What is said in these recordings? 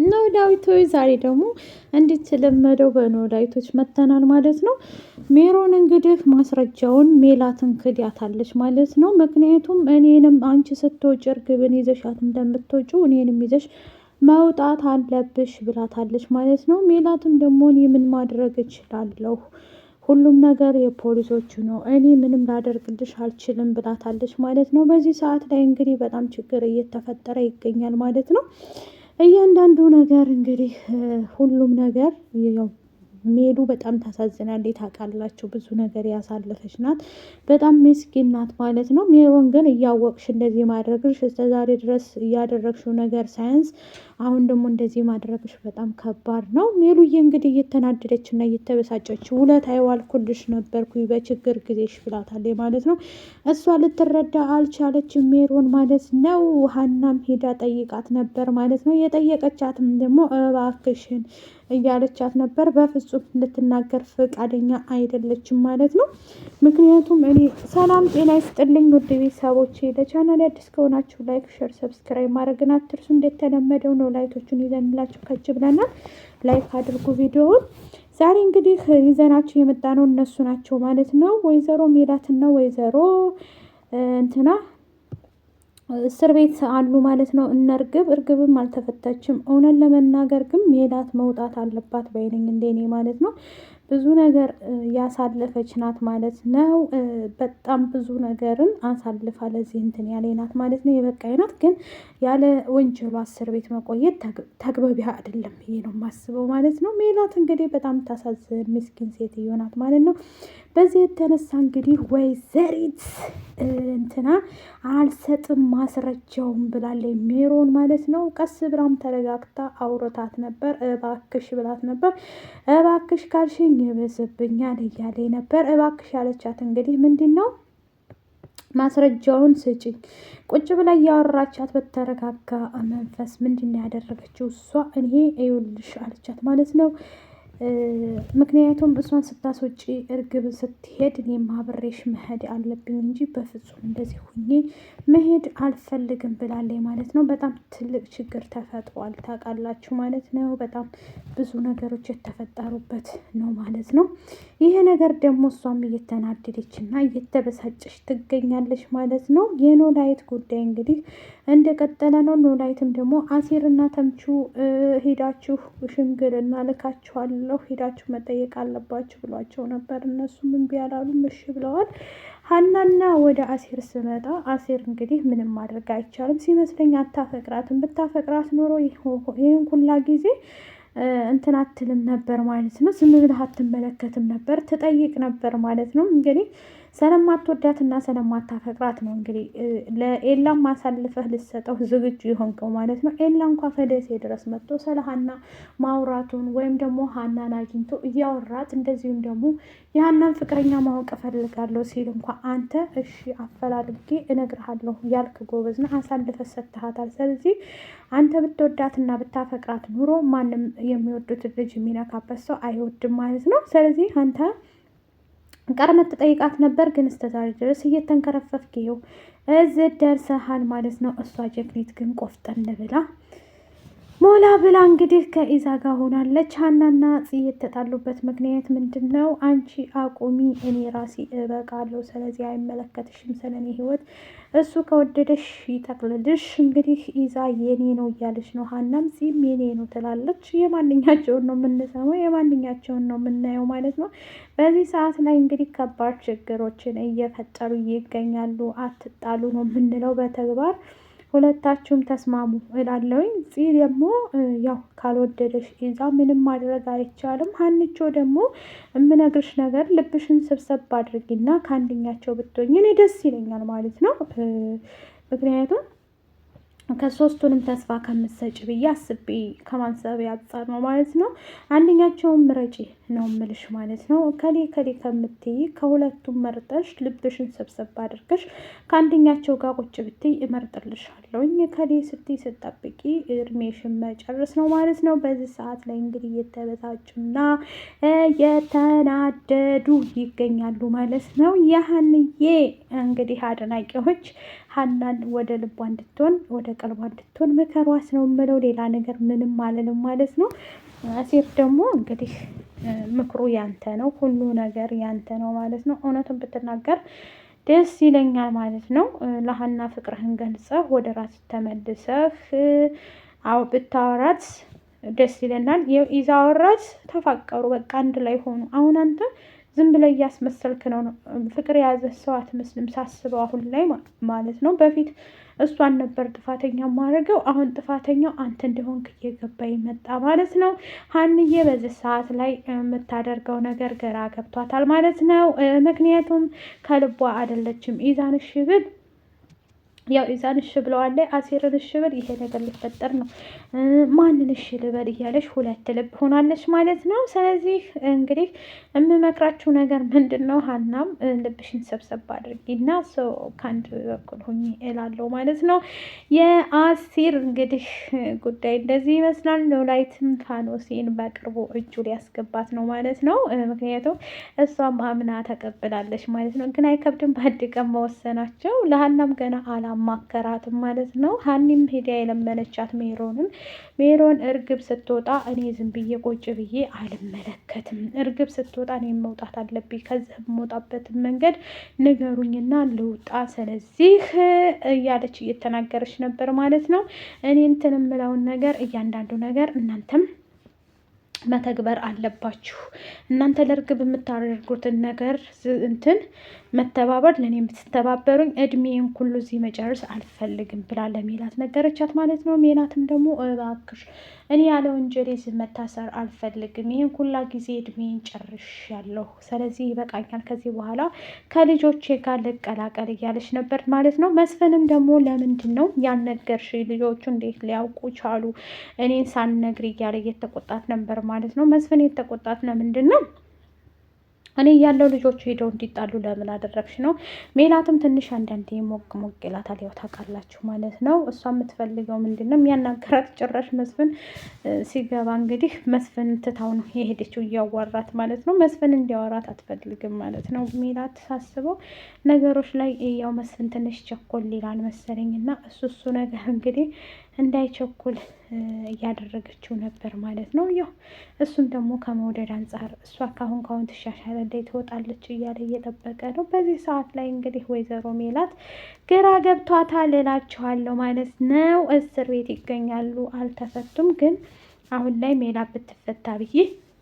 ኖላዊቶች ዛሬ ደግሞ እንደተለመደው በኖላዊቶች መተናል ማለት ነው። ሜሮን እንግዲህ ማስረጃውን ሜላትን ክዳታለች ማለት ነው። ምክንያቱም እኔንም አንቺ ስትወጪ እርግብን ይዘሻት እንደምትወጪው እኔንም ይዘሽ መውጣት አለብሽ ብላታለች ማለት ነው። ሜላትም ደግሞ እኔ ምን ማድረግ እችላለሁ? ሁሉም ነገር የፖሊሶቹ ነው፣ እኔ ምንም ላደርግልሽ አልችልም ብላታለች ማለት ነው። በዚህ ሰዓት ላይ እንግዲህ በጣም ችግር እየተፈጠረ ይገኛል ማለት ነው። እያንዳንዱ ነገር እንግዲህ ሁሉም ነገር ያው ሜሉ በጣም ታሳዝናለች። ታውቃላችሁ ብዙ ነገር ያሳለፈች ናት። በጣም ምስኪን ናት ማለት ነው። ሜሮን ግን እያወቅሽ እንደዚህ ማድረግሽ እስከዛሬ ድረስ እያደረግሽው ነገር ሳያንስ አሁን ደግሞ እንደዚህ ማድረግሽ በጣም ከባድ ነው። ሜሉዬ እንግዲህ እየተናደደች እና እየተበሳጨች ውለታ የዋልኩልሽ ነበርኩኝ በችግር ጊዜሽ ብላታለች ማለት ነው። እሷ ልትረዳ አልቻለችም ሜሮን ማለት ነው። ሀናም ሄዳ ጠይቃት ነበር ማለት ነው። የጠየቀቻትም ደግሞ እባክሽን እያለቻት ነበር። በፍጹም ልትናገር ፈቃደኛ አይደለችም ማለት ነው። ምክንያቱም እኔ ሰላም ጤና ይስጥልኝ ውድ ቤተሰቦቼ፣ ለቻናል አዲስ ከሆናችሁ ላይክ፣ ሸር፣ ሰብስክራይብ ማድረግን አትርሱ። እንደተለመደው ነው ላይቶችን ይዘንላችሁ ከች ብለናል። ላይክ አድርጉ ቪዲዮውን። ዛሬ እንግዲህ ይዘናችሁ የመጣ ነው እነሱ ናቸው ማለት ነው። ወይዘሮ ሜላትና ወይዘሮ እንትና እስር ቤት አሉ ማለት ነው። እነ እርግብም አልተፈታችም። እውነት ለመናገር ግን ሜላት መውጣት አለባት ባይነኝ እንደኔ ማለት ነው። ብዙ ነገር ያሳለፈች ናት ማለት ነው። በጣም ብዙ ነገርን አሳልፋ ለዚህ እንትን ያለ ናት ማለት ነው። የበቃይ ናት። ግን ያለ ወንጀሏ እስር ቤት መቆየት ተግባቢ አይደለም ብዬ ነው የማስበው ማለት ነው። ሜላት እንግዲህ በጣም ታሳዝን ምስኪን ሴትዮ ናት ማለት ነው። በዚህ የተነሳ እንግዲህ ወይዘሪት እንትና አልሰጥም ማስረጃውን ብላለች ሜሮን ማለት ነው። ቀስ ብላም ተረጋግታ አውርታት ነበር። እባክሽ ብላት ነበር። እባክሽ ካልሽኝ ይበዝብኛል እያለ ነበር። እባክሽ ያለቻት እንግዲህ ምንድን ነው ማስረጃውን ስጪኝ። ቁጭ ብላ እያወራቻት በተረጋጋ መንፈስ ምንድን ነው ያደረገችው እሷ? እኔ ይኸውልሽ አለቻት ማለት ነው። ምክንያቱም እሷን ስታስወጪ እርግብ ስትሄድ እኔም አብሬሽ መሄድ አለብኝ እንጂ በፍጹም እንደዚህ ሁኜ መሄድ አልፈልግም ብላለች ማለት ነው። በጣም ትልቅ ችግር ተፈጥሯል ታውቃላችሁ ማለት ነው። በጣም ብዙ ነገሮች የተፈጠሩበት ነው ማለት ነው። ይሄ ነገር ደግሞ እሷም እየተናደደች እና እየተበሳጨች ትገኛለች ማለት ነው። የኖላዊት ጉዳይ እንግዲህ እንደቀጠለ ነው። ኖላዊትም ደግሞ አሴርና ተምቹ ሄዳችሁ ሽምግልና ልካችኋለሁ ሄዳችሁ መጠየቅ አለባችሁ ብሏቸው ነበር። እነሱም እምቢ አላሉም፣ እሺ ብለዋል። ሀናና ወደ አሴር ስመጣ አሴር እንግዲህ ምንም ማድረግ አይቻልም ሲመስለኝ። አታፈቅራትም። ብታፈቅራት ኖሮ ይህን ሁላ ጊዜ እንትን አትልም ነበር ማለት ነው። ዝም ብለህ አትመለከትም ነበር፣ ትጠይቅ ነበር ማለት ነው። እንግዲህ ስለማትወዳትና ስለማታፈቅራት ነው እንግዲህ ለኤላም ማሳልፈህ ልሰጠው ዝግጁ የሆንከው ማለት ነው። ኤላ እንኳ ከደሴ ድረስ መጥቶ ስለ ሀና ማውራቱን ወይም ደግሞ ሀናን አግኝቶ እያወራት እንደዚሁም ደግሞ የሀናን ፍቅረኛ ማወቅ እፈልጋለሁ ሲል እንኳ አንተ እሺ አፈላልጌ እነግርሃለሁ ያልክ ጎበዝ ነህ፣ አሳልፈህ ሰጥተሃታል። ስለዚህ አንተ ብትወዳትና ብታፈቅራት ኑሮ ማንም የሚወዱትን ልጅ የሚነካበት ሰው አይወድም ማለት ነው። ስለዚህ አንተ ቀድመህ ትጠይቃት ነበር፣ ግን እስከዛሬ ድረስ እየተንከረፈፍክ ይኸው እዚህ ደርሰሃል ማለት ነው። እሷ ጀግኒት ግን ቆፍጠን ብላ ሞላ ብላ እንግዲህ ከኢዛ ጋር ሆናለች። ሀናና ጽ የተጣሉበት ምክንያት ምንድን ነው? አንቺ አቁሚ፣ እኔ ራሴ እበቃለሁ፣ ስለዚህ አይመለከትሽም ስለኔ ህይወት፣ እሱ ከወደደሽ ይጠቅልልሽ። እንግዲህ ኢዛ የኔ ነው እያለች ነው። ሀናም ጽም የኔ ነው ትላለች። የማንኛቸውን ነው የምንሰማው? የማንኛቸውን ነው የምናየው ማለት ነው። በዚህ ሰዓት ላይ እንግዲህ ከባድ ችግሮችን እየፈጠሩ ይገኛሉ። አትጣሉ ነው የምንለው በተግባር ሁለታችሁም ተስማሙ እላለሁኝ። ጽ ደግሞ ያው ካልወደደሽ ኢዛ ምንም ማድረግ አይቻልም። ሀንቾ ደግሞ የምነግርሽ ነገር ልብሽን ስብሰብ አድርጊና ከአንደኛቸው ብትሆኝ እኔ ደስ ይለኛል ማለት ነው። ምክንያቱም ከሶስቱንም ተስፋ ከምትሰጭ ብዬ አስቤ ከማንሰብ ያጻር ነው ማለት ነው። አንደኛቸውን ምረጪ ነው ምልሽ ማለት ነው። ከሌ ከምትይ ከሁለቱም መርጠሽ ልብሽን ሰብሰብ አድርገሽ ከአንደኛቸው ጋር ቁጭ ብትይ እመርጥልሻለሁኝ። ከሌ ስትይ ስጠብቂ እድሜሽን መጨረስ ነው ማለት ነው። በዚህ ሰዓት ላይ እንግዲህ እየተበሳጩና የተናደዱ ይገኛሉ ማለት ነው። የሀንዬ እንግዲህ አድናቂዎች ሀናን ወደ ልቧ እንድትሆን ወደ ቀልቧ እንድትሆን ምከሯት ነው የምለው። ሌላ ነገር ምንም አልልም ማለት ነው። አሲር ደግሞ እንግዲህ ምክሩ ያንተ ነው፣ ሁሉ ነገር ያንተ ነው ማለት ነው። እውነቱን ብትናገር ደስ ይለኛል ማለት ነው። ለሀና ፍቅርህን ገልጸህ ወደ ራስ ተመልሰህ አው ብታወራት ደስ ይለናል። ይዛ አወራት፣ ተፋቀሩ፣ በቃ አንድ ላይ ሆኑ። አሁን አንተ ዝም ብለህ እያስመሰልክ ነው። ፍቅር የያዘ ሰው አትመስልም ሳስበው አሁን ላይ ማለት ነው። በፊት እሷን ነበር ጥፋተኛ ማድረገው፣ አሁን ጥፋተኛው አንተ እንደሆንክ እየገባኝ መጣ ማለት ነው። ሀንዬ በዚህ ሰዓት ላይ የምታደርገው ነገር ግራ ገብቷታል ማለት ነው። ምክንያቱም ከልቧ አይደለችም። ኢዛን እሺ ብል ያው ኢዛን እሺ ብለዋለች፣ አሲርን እሺ ብል ይሄ ነገር ሊፈጠር ነው፣ ማንን እሺ ልበል እያለች ሁለት ልብ ሆናለች ማለት ነው። ስለዚህ እንግዲህ የምመክራችሁ ነገር ምንድን ነው? ሀናም ልብሽን ሰብሰብ አድርጊና ሰው ከአንድ በኩል ሁኚ እላለሁ ማለት ነው። የአሲር እንግዲህ ጉዳይ እንደዚህ ይመስላል። ኖላዊትም ፋኖሴን በቅርቡ እጁ ሊያስገባት ነው ማለት ነው። ምክንያቱም እሷም አምና ተቀብላለች ማለት ነው። ግን አይከብድም በአንድ ቀን መወሰናቸው። ለሀናም ገና አላማከራትም ማለት ነው። ሀኒም ሄዳ የለመነቻት ሜሮን እርግብ ስትወጣ እኔ ዝም ብዬ ቁጭ ብዬ አልመለከትም፣ እርግብ ስትወጣ እኔ መውጣት አለብኝ፣ ከዚህ የምወጣበትን መንገድ ንገሩኝና ልውጣ፣ ስለዚህ እያለች እየተናገረች ነበር ማለት ነው። እኔ እንትን የምለውን ነገር እያንዳንዱ ነገር እናንተም መተግበር አለባችሁ። እናንተ ለእርግብ የምታደርጉትን ነገር እንትን መተባበር፣ ለእኔ የምትተባበሩኝ እድሜን ሁሉ እዚህ መጨረስ አልፈልግም ብላ ለሜላት ነገረቻት ማለት ነው። ሜላትም ደግሞ እባክሽ እኔ ያለ ወንጀሌ መታሰር አልፈልግም፣ ይህን ሁላ ጊዜ እድሜን ጨርሻለሁ፣ ስለዚህ ይበቃኛል፣ ከዚህ በኋላ ከልጆቼ ጋር ልቀላቀል እያለች ነበር ማለት ነው። መስፍንም ደግሞ ለምንድን ነው ያልነገርሽ? ልጆቹ እንዴት ሊያውቁ ቻሉ እኔን ሳልነግሪ እያለ እየተቆጣት ነበር ማለት ነው። መስፍን የተቆጣት ለምንድን ነው? እኔ ያለው ልጆቹ ሄደው እንዲጣሉ ለምን አደረግሽ ነው። ሜላትም ትንሽ አንዳንዴ ሞቅ ሞቅ ይላታል፣ ያው ታውቃላችሁ ማለት ነው። እሷ የምትፈልገው ምንድን ነው? የሚያናገራት ጭራሽ መስፍን ሲገባ እንግዲህ መስፍን ትታው ነው የሄደችው እያዋራት ማለት ነው። መስፍን እንዲያወራት አትፈልግም ማለት ነው። ሜላት ሳስበው ነገሮች ላይ ያው መስፍን ትንሽ ቸኮል ይላል መሰለኝ እና እሱ ነገር እንግዲህ እንዳይቸኩል እያደረገችው ነበር ማለት ነው። ያው እሱም ደግሞ ከመውደድ አንጻር እሷ ካሁን ትሻሻለ ላይ ትወጣለች እያለ እየጠበቀ ነው። በዚህ ሰዓት ላይ እንግዲህ ወይዘሮ ሜላት ግራ ገብቷታል እላችኋለሁ ማለት ነው። እስር ቤት ይገኛሉ፣ አልተፈቱም። ግን አሁን ላይ ሜላት ብትፈታ ብዬ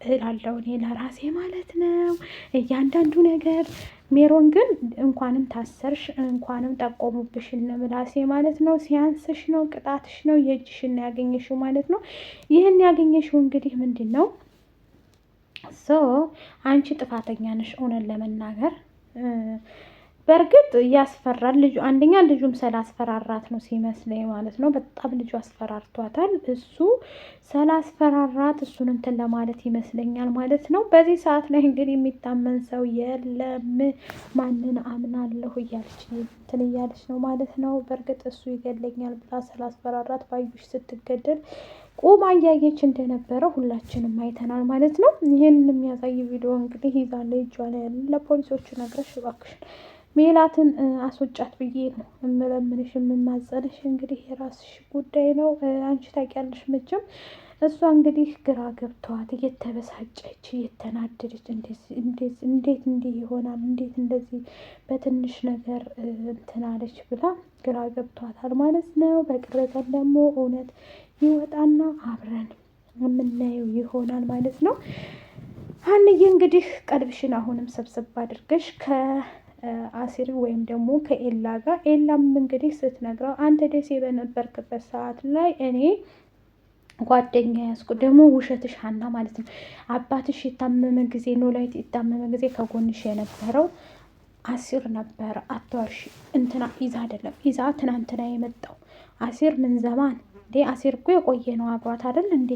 እላለሁ እኔ ለራሴ ማለት ነው። እያንዳንዱ ነገር ሜሮን ግን እንኳንም ታሰርሽ እንኳንም ጠቆሙብሽ ምላሴ ማለት ነው። ሲያንስሽ ነው፣ ቅጣትሽ ነው፣ የእጅሽን ያገኘሽው ማለት ነው። ይህን ያገኘሽው እንግዲህ ምንድን ነው? አንቺ ጥፋተኛ ነሽ እውነት ለመናገር በእርግጥ ያስፈራል። ልጁ አንደኛ ልጁም ስላስፈራራት ነው ሲመስለኝ ማለት ነው። በጣም ልጁ አስፈራርቷታል። እሱ ስላስፈራራት እሱን እንትን ለማለት ይመስለኛል ማለት ነው። በዚህ ሰዓት ላይ እንግዲህ የሚታመን ሰው የለም፣ ማንን አምናለሁ እያለች እንትን እያለች ነው ማለት ነው። በእርግጥ እሱ ይገለኛል ብላ ስላስፈራራት ባዩሽ ስትገደል ቁማ እያየች እንደነበረ ሁላችንም አይተናል ማለት ነው። ይህንን የሚያሳይ ቪዲዮ እንግዲህ ይዛለ እጇ ላይ ያለ ለፖሊሶቹ ነግረሽ እባክሽን ሜላትን አስወጫት ብዬ ነው የምለምንሽ የምማጸንሽ። እንግዲህ የራስሽ ጉዳይ ነው። አንቺ ታውቂያለሽ መቼም። እሷ እንግዲህ ግራ ገብተዋት እየተበሳጨች እየተናደደች እንዴት እንዲህ ይሆናል፣ እንዴት እንደዚህ በትንሽ ነገር እንትን አለች ብላ ግራ ገብቷታል ማለት ነው። በቅርብ ቀን ደግሞ እውነት ይወጣና አብረን የምናየው ይሆናል ማለት ነው። ሀንዬ እንግዲህ ቀልብሽን አሁንም ሰብሰብ አድርገሽ አሲር ወይም ደግሞ ከኤላ ጋር ኤላም እንግዲህ ስትነግረው አንተ ደሴ በነበርክበት ሰዓት ላይ እኔ ጓደኛ ያዝኩ። ደግሞ ውሸትሽ ሀና ማለት ነው። አባትሽ የታመመ ጊዜ ኖላዊት የታመመ ጊዜ ከጎንሽ የነበረው አሲር ነበረ። አትዋሺ። እንትና ይዛ አይደለም ይዛ ትናንትና የመጣው አሲር ምን ዘማን እንዴ? አሲር እኮ የቆየ ነው አብሯት አይደል እንዴ?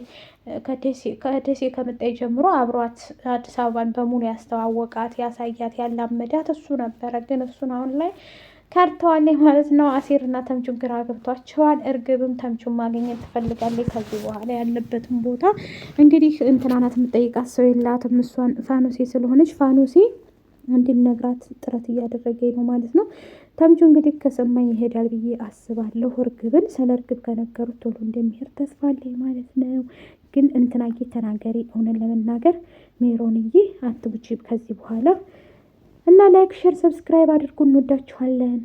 ከደሴ ከመጣይ ጀምሮ አብሯት አዲስ አበባን በሙሉ ያስተዋወቃት ያሳያት ያላመዳት እሱ ነበረ። ግን እሱን አሁን ላይ ከርተዋለች ማለት ነው። አሲርና ተምቹን ግራ ገብቷቸዋል። እርግብም ተምቹን ማግኘት ትፈልጋለች። ከዚህ በኋላ ያለበትን ቦታ እንግዲህ እንትናናት የምጠይቃት ሰው የላትም። እሷን ፋኖሴ ስለሆነች ፋኖሴ እንዲነግራት ጥረት እያደረገ ነው ማለት ነው። ተምቹ እንግዲህ ከሰማኝ ይሄዳል ብዬ አስባለሁ። እርግብን ስለ እርግብ ከነገሩት ቶሎ እንደሚሄድ ተስፋ አለኝ ማለት ነው። ግን እንትናዬ ተናገሪ፣ እውነት ለመናገር ሜሮንዬ አትቡጂ ከዚህ በኋላ እና ላይክ፣ ሼር፣ ሰብስክራይብ አድርጉ። እንወዳችኋለን።